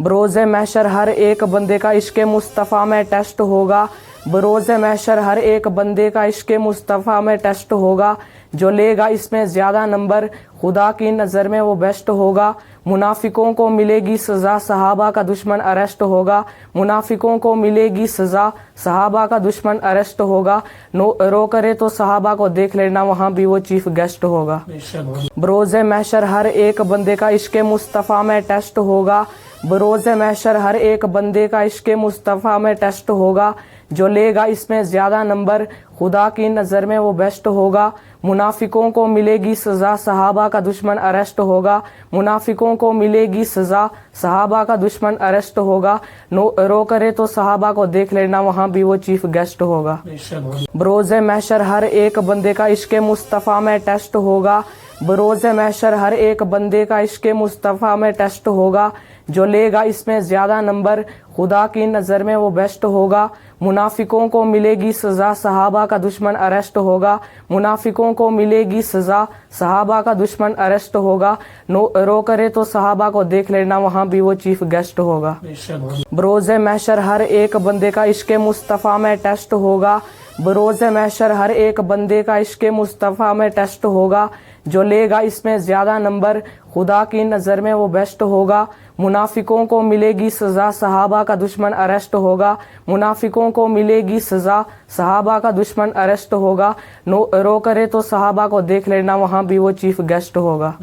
बरोज़ महशर हर एक बंदे का इश्क़ मुस्तफ़ा में टेस्ट होगा। बरोज़ महशर हर एक बंदे का इश्क़ मुस्तफ़ा में टेस्ट होगा। जो लेगा इसमें ज़्यादा नंबर खुदा की नज़र में वो बेस्ट होगा। मुनाफिकों को मिलेगी सज़ा, सहाबा का दुश्मन अरेस्ट होगा। मुनाफिकों को मिलेगी सज़ा, सहाबा का दुश्मन अरेस्ट होगा। रो करे तो सहाबा को देख लेना, वहाँ भी वो चीफ गेस्ट होगा। बरोज़ महशर हर एक बंदे का इश्क़ मुस्तफ़ा में टेस्ट होगा। बरोज़ महशर हर एक बंदे का इश्क़ मुस्तफ़ा में टेस्ट होगा। जो लेगा इसमें ज़्यादा नंबर खुदा की नज़र में वो बेस्ट होगा। मुनाफिकों को मिलेगी सज़ा, सहाबा का दुश्मन अरेस्ट होगा। मुनाफिकों को मिलेगी सज़ा, सहाबा का दुश्मन अरेस्ट होगा। रो करे तो सहाबा को देख लेना, वहाँ भी वो चीफ गेस्ट होगा। बरोज़ महशर हर एक बंदे का इश्क़ मुस्तफ़ा में टेस्ट होगा। बरोज़ महशर हर एक बंदे का इश्क़ मुस्तफ़ा में टेस्ट होगा। जो लेगा इसमें ज़्यादा नंबर खुदा की नज़र में वो बेस्ट होगा। मुनाफिकों को मिलेगी सज़ा, सहाबा का दुश्मन अरेस्ट होगा। मुनाफिकों को मिलेगी सज़ा, सहाबा का दुश्मन अरेस्ट होगा। रो करे तो सहाबा को देख लेना, वहाँ भी वो चीफ गेस्ट होगा। बरोज़ महशर हर एक बंदे का इश्क़ मुस्तफ़ा में टेस्ट होगा। बरोज़ महशर हर एक बंदे का इश्क़ मुस्तफ़ा में टेस्ट होगा। जो लेगा इसमें ज़्यादा नंबर खुदा की नज़र में वो बेस्ट होगा। मुनाफिकों को मिलेगी सज़ा, सहाबा का दुश्मन अरेस्ट होगा। मुनाफिकों को मिलेगी सज़ा, सहाबा का दुश्मन अरेस्ट होगा। रो करे तो सहाबा को देख लेना, वहाँ भी वो चीफ गेस्ट होगा।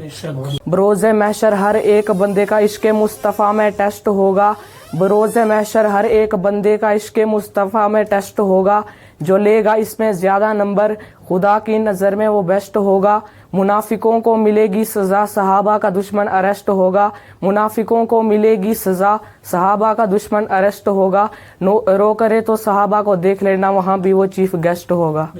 बरोज़ महशर हर एक बंदे का इश्क़ मुस्तफ़ा में टेस्ट होगा। बरोज़ महशर हर एक बंदे का इश्क़ मुस्तफ़ा में टेस्ट होगा। जो लेगा इसमें ज़्यादा नंबर खुदा की नज़र में वो बेस्ट होगा। मुनाफिकों को मिलेगी सज़ा, सहाबा का दुश्मन अरेस्ट होगा। मुनाफिकों को मिलेगी सज़ा, सहाबा का दुश्मन अरेस्ट होगा। रो करे तो सहाबा को देख लेना, वहाँ भी वो चीफ गेस्ट होगा।